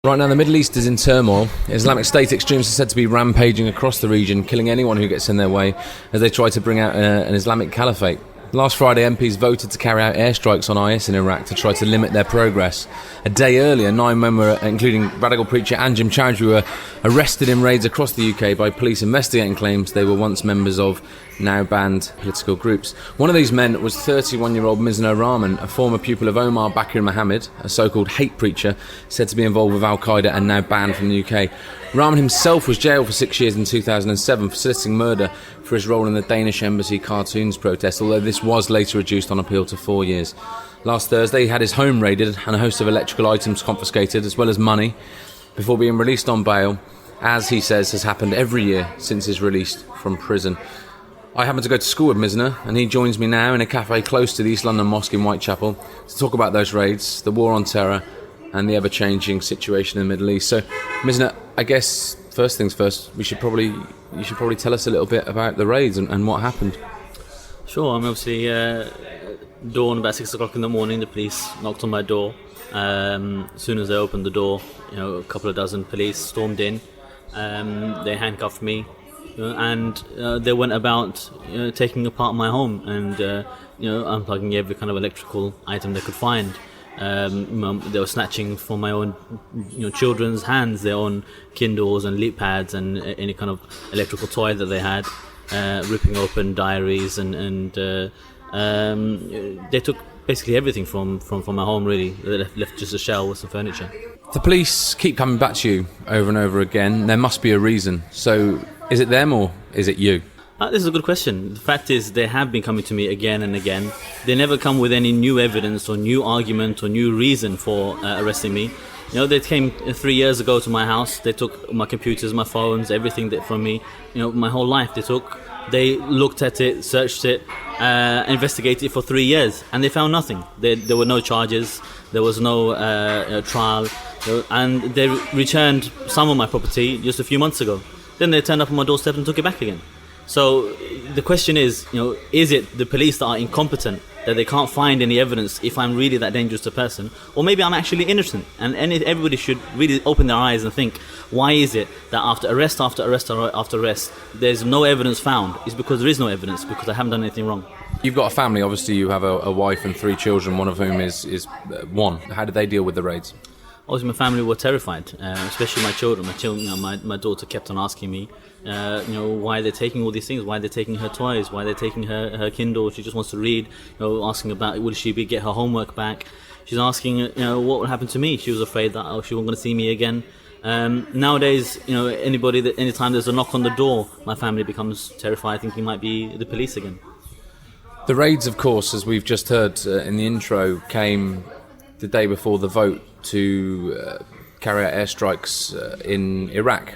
Right now, the Middle East is in turmoil. Islamic State extremists are said to be rampaging across the region, killing anyone who gets in their way as they try to bring out an Islamic caliphate. Last Friday, MPs voted to carry out airstrikes on IS in Iraq to try to limit their progress. A day earlier, 9 men, including radical preacher Anjem Choudhury, were arrested in raids across the UK by police investigating claims they were once members of now banned political groups. One of these men was 31-year-old Mizna Rahman, a former pupil of Omar Bakr Mohammed, a so-called hate preacher said to be involved with Al-Qaeda and now banned from the UK. Rahman himself was jailed for 6 years in 2007 for soliciting murder for his role in the Danish embassy cartoons protest, although this was later reduced on appeal to 4 years. Last Thursday, he had his home raided and a host of electrical items confiscated, as well as money, before being released on bail, as he says has happened every year since his release from prison. I happen to go to school with Mizna, and he joins me now in a cafe close to the East London Mosque in Whitechapel to talk about those raids, the war on terror, and the ever-changing situation in the Middle East. So, Mizna, I guess first things first, you should probably tell us a little bit about the raids and what happened. Sure. I'm obviously dawn about 6 o'clock in the morning. The police knocked on my door. As soon as they opened the door, a couple of dozen police stormed in. They handcuffed me, and they went about taking apart my home and unplugging every kind of electrical item they could find. They were snatching from my own children's hands their own Kindles and leap pads and any kind of electrical toy that they had, ripping open diaries and they took basically everything from my home, really. They left just a shell with some furniture. The police keep coming back to you over and over again. There must be a reason. So is it them or is it you? This is a good question. The fact is, they have been coming to me again and again. They never come with any new evidence or new argument or new reason for arresting me. They came 3 years ago to my house. They took my computers, my phones, everything from me. My whole life they took. They looked at it, searched it, investigated it for 3 years, and they found nothing. There were no charges. There was no trial, and they returned some of my property just a few months ago. Then they turned up on my doorstep and took it back again. So the question is it the police that are incompetent, that they can't find any evidence if I'm really that dangerous a person, or maybe I'm actually innocent? And everybody should really open their eyes and think, why is it that after arrest after arrest after arrest, there's no evidence found? It's because there is no evidence, because I haven't done anything wrong. You've got a family, obviously you have a wife and 3 children, one of whom is one. How did they deal with the raids? Obviously, my family were terrified, especially my children. My daughter kept on asking me, why they're taking all these things, why they're taking her toys, why they're taking her Kindle. She just wants to read. Asking about will she get her homework back. She's asking, what would happen to me. She was afraid that she wasn't going to see me again. Nowadays, anytime there's a knock on the door, my family becomes terrified, thinking it might be the police again. The raids, of course, as we've just heard in the intro, came the day before the vote to carry out airstrikes in Iraq.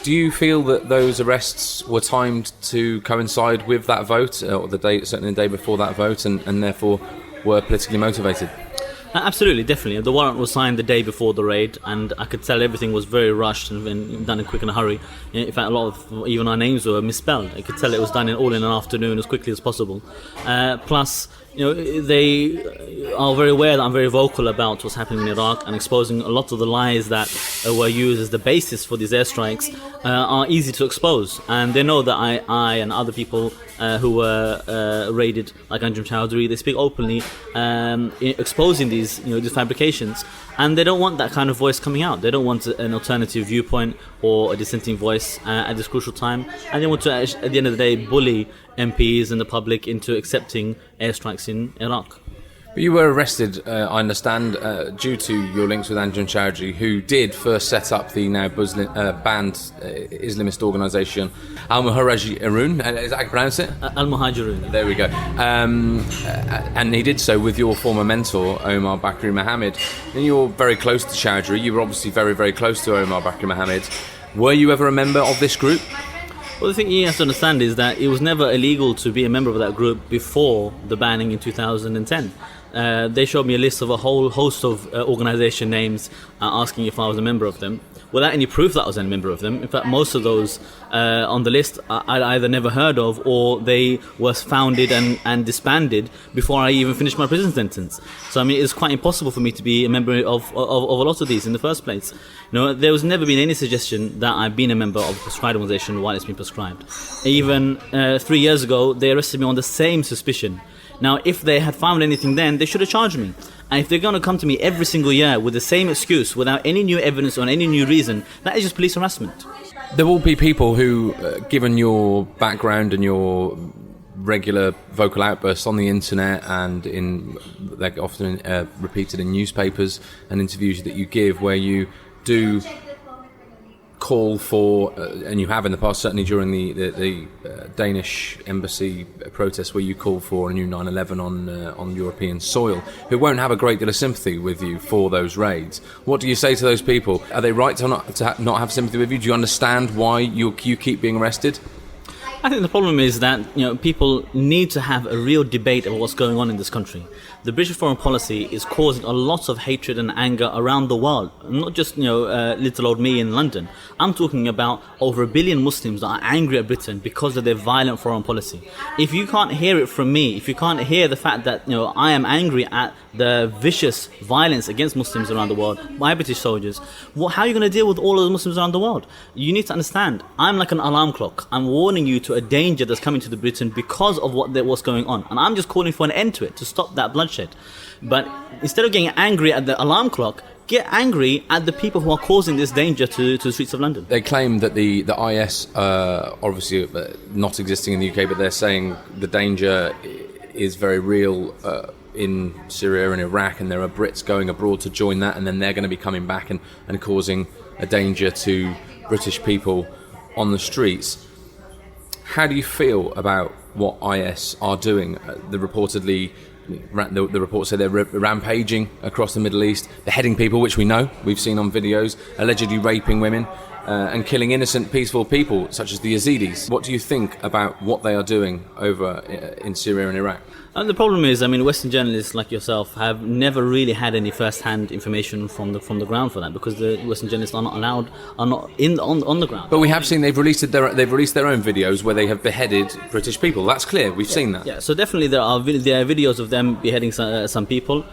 Do you feel that those arrests were timed to coincide with that vote, or certainly the day before that vote, and therefore were politically motivated? Absolutely, definitely. The warrant was signed the day before the raid, and I could tell everything was very rushed and done in quick and a hurry. In fact, a lot of even our names were misspelled. I could tell it was done all in an afternoon as quickly as possible. Plus, they are very aware that I'm very vocal about what's happening in Iraq, and exposing a lot of the lies that were used as the basis for these airstrikes are easy to expose. And they know that I and other people who were raided, like Anjem Choudhury, they speak openly, exposing these fabrications, and they don't want that kind of voice coming out. They don't want an alternative viewpoint or a dissenting voice at this crucial time, and they want to, at the end of the day, bully MPs and the public into accepting airstrikes in Iraq. But you were arrested, I understand, due to your links with Anjem Choudhury, who did first set up the now banned Islamist organisation Al-Muhajirun. Is that how you pronounce it? Al-Muhajirun. There we go. And he did so with your former mentor, Omar Bakr Mohammed. And you're very close to Choudhury. You were obviously very, very close to Omar Bakr Mohammed. Were you ever a member of this group? Well, the thing you have to understand is that it was never illegal to be a member of that group before the banning in 2010. they showed me a list of a whole host of organisation names, asking if I was a member of them, without any proof that I was a member of them. In fact, most of those on the list I'd either never heard of, or they were founded and disbanded before I even finished my prison sentence. So I mean, it's quite impossible for me to be a member of a lot of these in the first place. There was never been any suggestion that I've been a member of a prescribed organisation while it's been prescribed. Even 3 years ago, they arrested me on the same suspicion. Now, if they had found anything then, they should have charged me. And if they're going to come to me every single year with the same excuse, without any new evidence or any new reason, that is just police harassment. There will be people who, given your background and your regular vocal outbursts on the internet, and they're often repeated in newspapers and interviews that you give, where you do call for, and you have in the past, certainly during the Danish embassy protest, where you call for a new 9/11 on European soil, who won't have a great deal of sympathy with you for those raids. What do you say to those people? Are they right to not have sympathy with you? Do you understand why you keep being arrested? I think the problem is that people need to have a real debate about what's going on in this country. The British foreign policy is causing a lot of hatred and anger around the world, not just little old me in London. I'm talking about over 1 billion Muslims that are angry at Britain because of their violent foreign policy. If you can't hear it from me, if you can't hear the fact that I am angry at the vicious violence against Muslims around the world by British soldiers, how are you going to deal with all of the Muslims around the world? You need to understand, I'm like an alarm clock. I'm warning you to a danger that's coming to the Britain because of what's going on, and I'm just calling for an end to it, to stop that bloodshed. But instead of getting angry at the alarm clock, get angry at the people who are causing this danger to the streets of London. They claim that the IS obviously not existing in the UK, but they're saying the danger is very real in Syria and Iraq, and there are Brits going abroad to join that, and then they're going to be coming back and causing a danger to British people on the streets. How do you feel about what IS are doing? The reports say they're rampaging across the Middle East, beheading people, which we know, we've seen on videos, allegedly raping women, and killing innocent, peaceful people, such as the Yazidis. What do you think about what they are doing over in Syria and Iraq? And the problem is, Western journalists like yourself have never really had any first-hand information from the ground for that, because the Western journalists are not allowed, on the ground. But we have seen they've released their own videos where they have beheaded British people. That's clear. We've seen that. Yeah. So definitely there are videos of them beheading some people,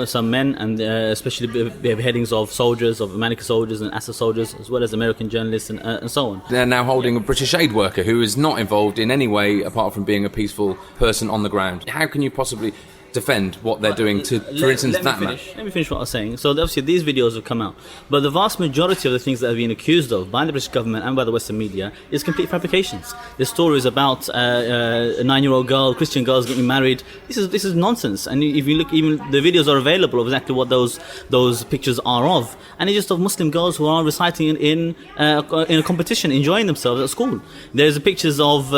some men, and especially beheadings of soldiers, of American soldiers and Assad soldiers, as well as American journalists and so on. They're now holding a British aid worker who is not involved in any way apart from being a peaceful person on the ground. How can you possibly defend what they're doing to, for instance, that man? Let me finish what I was saying. So obviously these videos have come out, but the vast majority of the things that have been accused of by the British government and by the Western media is complete fabrications. There's stories about a 9-year-old girl, Christian girls getting married. This is nonsense. And if you look, even the videos are available of exactly what those pictures are of, and it's just of Muslim girls who are reciting in a competition, enjoying themselves at school. There's pictures of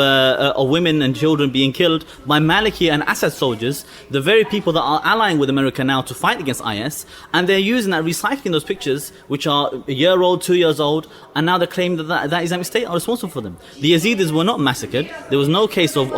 women and children being killed by Maliki and Assad soldiers, the very people that are allying with America now to fight against IS, and they're using that, recycling those pictures, which are a year old, 2 years old, and now they're claiming that Islamic State are responsible for them. The Yazidis were not massacred. There was no case of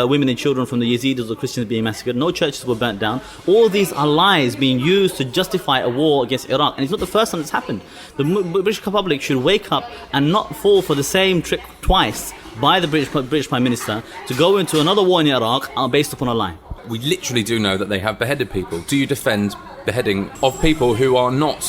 women and children from the Yazidis or Christians being massacred. No churches were burnt down. All these are lies being used to justify a war against Iraq, and it's not the first time it's happened. The British public should wake up and not fall for the same trick twice by the British Prime Minister to go into another war in Iraq based upon a lie. We literally do know that they have beheaded people. Do you defend beheading of people who are not,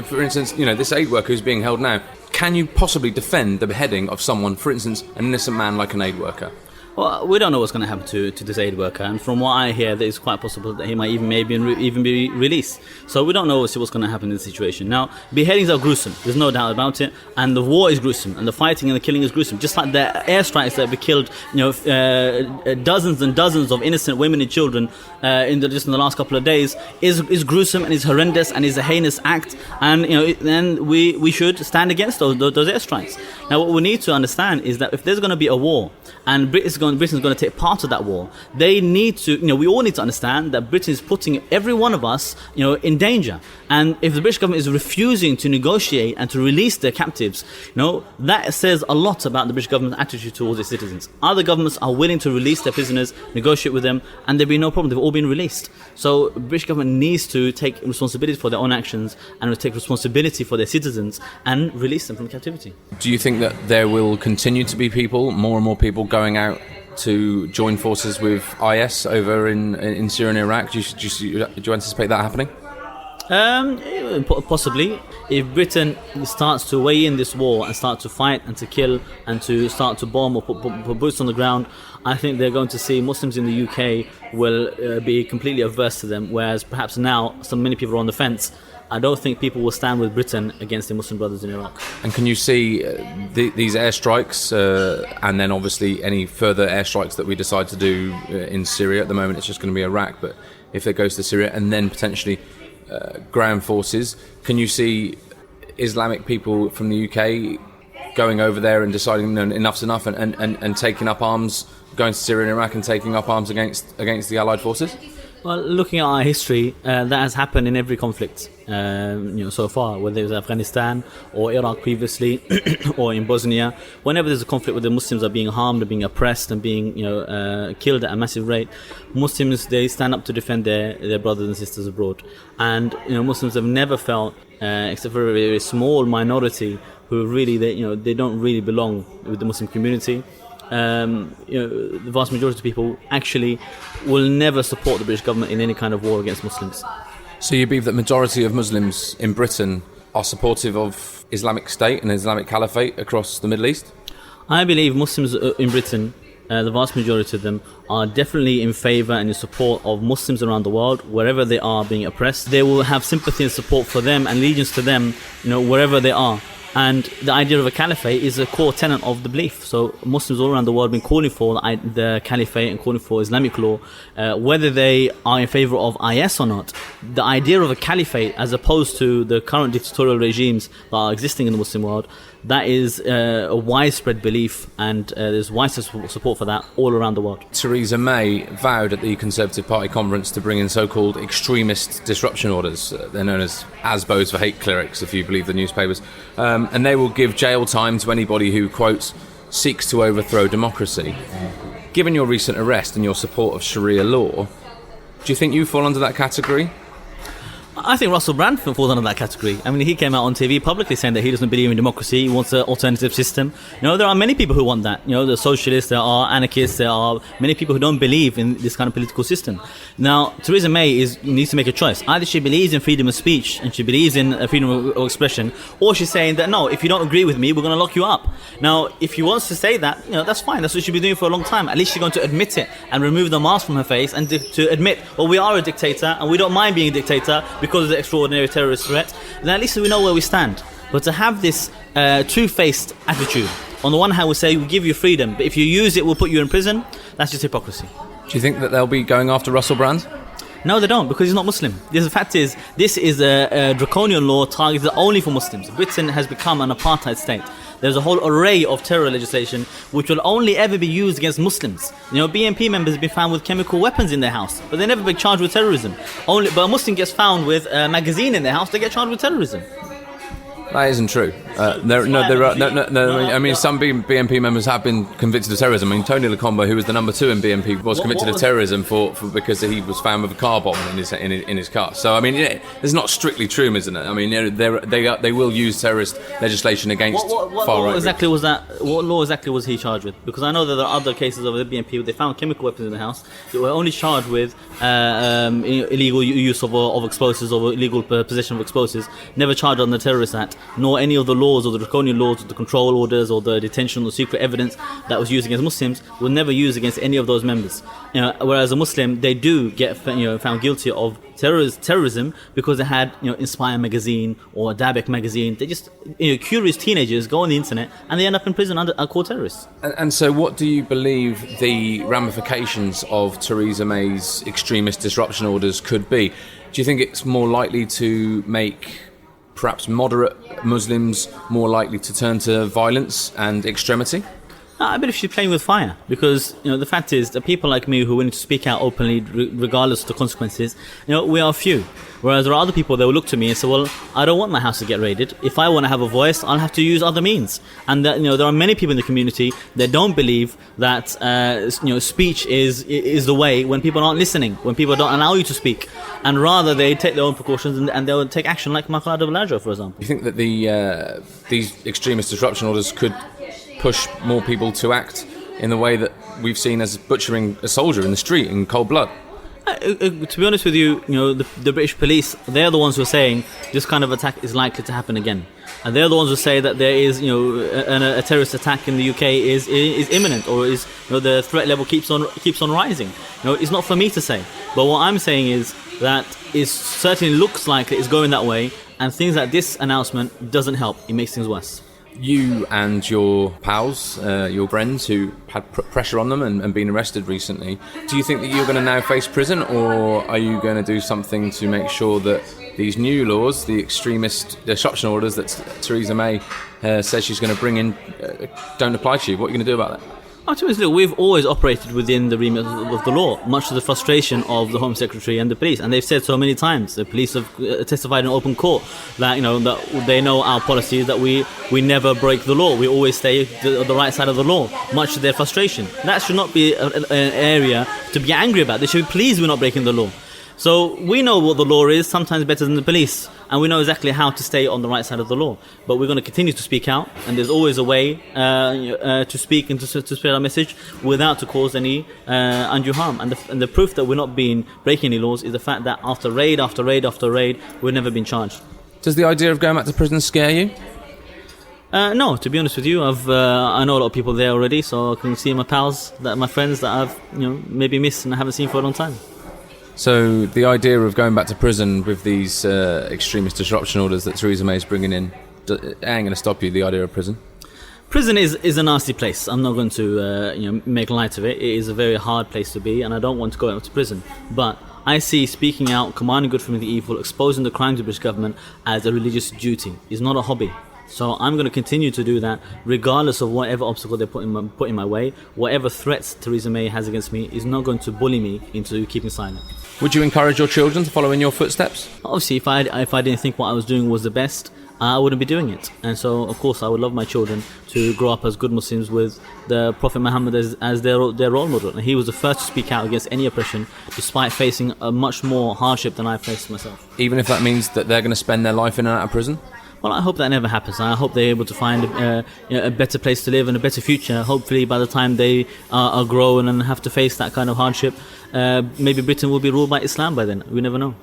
for instance, this aid worker who's being held now? Can you possibly defend the beheading of someone, for instance, an innocent man like an aid worker? Well, we don't know what's going to happen to this aid worker, and from what I hear, it's quite possible that he might even be released. So we don't know what's going to happen in this situation. Now, beheadings are gruesome. There's no doubt about it, and the war is gruesome, and the fighting and the killing is gruesome. Just like the airstrikes that we killed, dozens and dozens of innocent women and children just in the last couple of days is gruesome and is horrendous and is a heinous act, and we should stand against those airstrikes. Now, what we need to understand is that if there's going to be a war and Britain is going Britain's going to take part of that war. They need to, we all need to understand that Britain is putting every one of us, in danger. And if the British government is refusing to negotiate and to release their captives, that says a lot about the British government's attitude towards its citizens. Other governments are willing to release their prisoners, negotiate with them, and there'd be no problem. They've all been released. So the British government needs to take responsibility for their own actions and take responsibility for their citizens and release them from captivity. Do you think that there will continue to be more and more people going out to join forces with IS over in Syria and Iraq? Do you anticipate that happening? Possibly. If Britain starts to weigh in this war and start to fight and to kill and to start to bomb or put boots on the ground, I think they're going to see Muslims in the UK will be completely averse to them, whereas perhaps now many people are on the fence. I don't think people will stand with Britain against their Muslim brothers in Iraq. And can you see these airstrikes and then obviously any further airstrikes that we decide to do in Syria? At the moment it's just going to be Iraq, but if it goes to Syria and then potentially ground forces, can you see Islamic people from the UK going over there and deciding enough's enough and taking up arms, going to Syria and Iraq and taking up arms against the Allied forces? Well, looking at our history, that has happened in every conflict, so far, whether it was Afghanistan or Iraq previously, or in Bosnia. Whenever there's a conflict where the Muslims are being harmed, or being oppressed, and being, killed at a massive rate, Muslims, they stand up to defend their brothers and sisters abroad. And Muslims have never felt, except for a very small minority who really they don't really belong with the Muslim community. The vast majority of people actually will never support the British government in any kind of war against Muslims. So you believe that majority of Muslims in Britain are supportive of Islamic State and Islamic Caliphate across the Middle East? I believe Muslims in Britain, the vast majority of them, are definitely in favour and in support of Muslims around the world, wherever they are being oppressed. They will have sympathy and support for them and allegiance to them, wherever they are. And the idea of a caliphate is a core tenet of the belief. So Muslims all around the world have been calling for the caliphate and calling for Islamic law, whether they are in favour of IS or not. The idea of a caliphate, as opposed to the current dictatorial regimes that are existing in the Muslim world, that is a widespread belief, and there's widespread support for that all around the world. Theresa May vowed at the Conservative Party conference to bring in so-called extremist disruption orders. They're known as ASBOs for hate clerics, if you believe the newspapers. And they will give jail time to anybody who, quotes, seeks to overthrow democracy. Given your recent arrest and your support of Sharia law, do you think you fall under that category? I think Russell Brand falls under that category. I mean, he came out on TV publicly saying that he doesn't believe in democracy, he wants an alternative system. There are many people who want that. There are socialists, there are anarchists, there are many people who don't believe in this kind of political system. Now, Theresa May needs to make a choice. Either she believes in freedom of speech and she believes in freedom of expression, or she's saying that, no, if you don't agree with me, we're going to lock you up. Now, if she wants to say that, that's fine. That's what she's been doing for a long time. At least she's going to admit it and remove the mask from her face and to admit, well, we are a dictator and we don't mind being a dictator because of the extraordinary terrorist threat. Then at least we know where we stand. But to have this two-faced attitude, on the one hand we say we give you freedom, but if you use it we'll put you in prison, that's just hypocrisy. Do you think that they'll be going after Russell Brand? No, they don't, because he's not Muslim. The fact is, this is a draconian law targeted only for Muslims. Britain has become an apartheid state. There's a whole array of terror legislation which will only ever be used against Muslims. BNP members have been found with chemical weapons in their house, but they never been charged with terrorism. But a Muslim gets found with a magazine in their house, they get charged with terrorism. That isn't true. There are. I mean, some BNP members have been convicted of terrorism. I mean, Tony Lacombe, who was the number 2 in BNP, was convicted of terrorism because he was found with a car bomb in his car. So, I mean, it's not strictly true, isn't it? I mean, they will use terrorist legislation against what far right. Exactly was that? What law exactly was he charged with? Because I know that there are other cases of the BNP where they found chemical weapons in the house. They were only charged with illegal use of explosives or illegal possession of explosives. Never charged on the Terrorist Act, nor any of the laws or the draconian laws or the control orders or the detention or secret evidence that was used against Muslims were never used against any of those members. Whereas a Muslim, they do get found guilty of terrorism because they had Inspire magazine or Dabek magazine. They just curious teenagers go on the internet and they end up in prison are called terrorists. And so what do you believe the ramifications of Theresa May's extremist disruption orders could be? Do you think it's more likely to make perhaps moderate Muslims more likely to turn to violence and extremity? I believe she's playing with fire, because the fact is that people like me who are willing to speak out openly regardless of the consequences, we are few. Whereas there are other people that will look to me and say, well, I don't want my house to get raided. If I want to have a voice, I'll have to use other means. And that, there are many people in the community that don't believe that speech is the way when people aren't listening, when people don't allow you to speak, and rather they take their own precautions and they'll take action, like Ustath Abu Baraa, for example. You think that these extremist disruption orders could push more people to act in the way that we've seen as butchering a soldier in the street in cold blood? To be honest with you, the British police, they're the ones who are saying this kind of attack is likely to happen again. And they're the ones who say that there is, a terrorist attack in the UK is imminent, or is, the threat level keeps on rising. It's not for me to say. But what I'm saying is that it certainly looks like it's going that way, and things like this announcement doesn't help. It makes things worse. You and your pals, your friends who had pressure on them and been arrested recently, do you think that you're going to now face prison, or are you going to do something to make sure that these new laws, the extremist disruption orders that Theresa May says she's going to bring in, don't apply to you? What are you going to do about that? Ultimately, we've always operated within the remit of the law, much to the frustration of the Home Secretary and the police. And they've said so many times, the police have testified in open court that, that they know our policy, that we never break the law. We always stay on the right side of the law, much to their frustration. That should not be an area to be angry about. They should be pleased we're not breaking the law. So we know what the law is, sometimes better than the police, and we know exactly how to stay on the right side of the law. But we're going to continue to speak out, and there's always a way to speak and to spread our message without to cause any undue harm. And the proof that we're not breaking any laws is the fact that after raid after raid after raid, we've never been charged. Does the idea of going back to prison scare you? No, to be honest with you, I know a lot of people there already, so I can see my pals, my friends that I've maybe missed and I haven't seen for a long time. So the idea of going back to prison with these extremist disruption orders that Theresa May is bringing in, ain't going to stop you, the idea of prison? Prison is a nasty place. I'm not going to make light of it. It is a very hard place to be, and I don't want to go out to prison. But I see speaking out, commanding good from the evil, exposing the crimes of the British government as a religious duty. It's not a hobby. So I'm going to continue to do that regardless of whatever obstacle they put in my way. Whatever threats Theresa May has against me is not going to bully me into keeping silent. Would you encourage your children to follow in your footsteps? Obviously, if I didn't think what I was doing was the best, I wouldn't be doing it. And so, of course, I would love my children to grow up as good Muslims with the Prophet Muhammad as their role model. And he was the first to speak out against any oppression, despite facing a much more hardship than I faced myself. Even if that means that they're going to spend their life in and out of prison? Well, I hope that never happens. I hope they're able to find a better place to live and a better future. Hopefully, by the time they are grown and have to face that kind of hardship, maybe Britain will be ruled by Islam by then. We never know.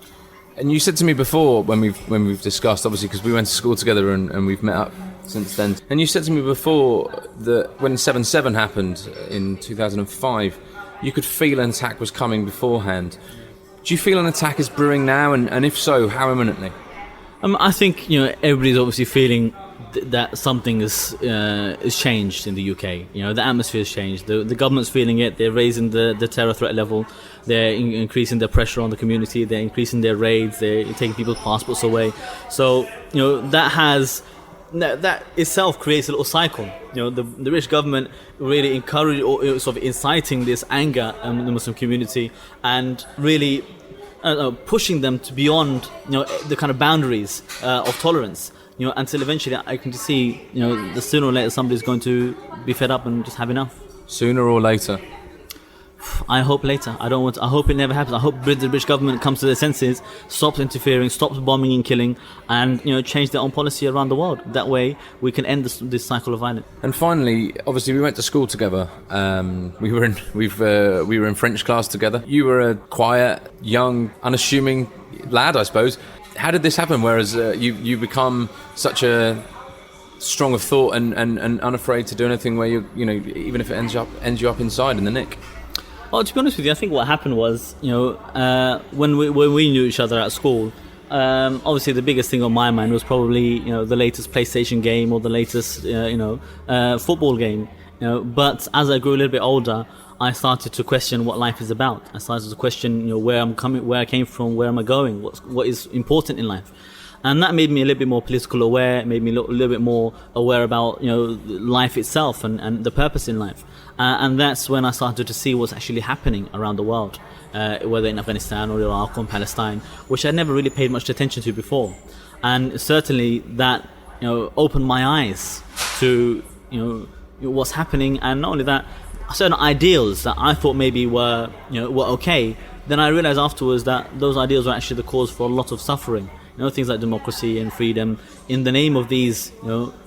And you said to me before, when we've discussed, obviously, because we went to school together and we've met up since then. And you said to me before that when 7/7 happened in 2005, you could feel an attack was coming beforehand. Do you feel an attack is brewing now? And if so, how imminently? I think everybody's obviously feeling that something is changed in the UK. The atmosphere has changed. The government's feeling it. They're raising the terror threat level. They're increasing the pressure on the community. They're increasing their raids. They're taking people's passports away. So that itself creates a little cycle. The British government really encourage or sort of inciting this anger in the Muslim community and really pushing them to beyond the kind of boundaries of tolerance. Until eventually I can just see the sooner or later somebody's going to be fed up and just have enough. Sooner or later? I hope later. I hope it never happens. I hope the British government comes to their senses, stops interfering, stops bombing and killing, and change their own policy around the world. That way we can end this cycle of violence. And finally, obviously we went to school together. We were in French class together. You were a quiet, young, unassuming lad, I suppose. How did this happen? Whereas you become such a strong of thought and unafraid to do anything where even if it ends you up inside in the nick. Well, to be honest with you, I think what happened was, when we knew each other at school, obviously the biggest thing on my mind was probably, the latest PlayStation game or the latest, football game. But as I grew a little bit older, I started to question what life is about. I started to question, where I came from, where am I going, what is important in life. And that made me a little bit more political aware, made me a little bit more aware about, life itself and the purpose in life. And that's when I started to see what's actually happening around the world, whether in Afghanistan or Iraq or Palestine, which I'd never really paid much attention to before. And certainly that, opened my eyes to, what's happening. And not only that, certain ideals that I thought maybe were okay, then I realized afterwards that those ideals were actually the cause for a lot of suffering. Things like democracy and freedom, in the name of these,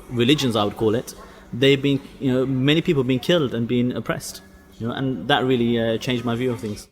religions, I would call it, they've been, many people being killed and being oppressed, and that really changed my view of things.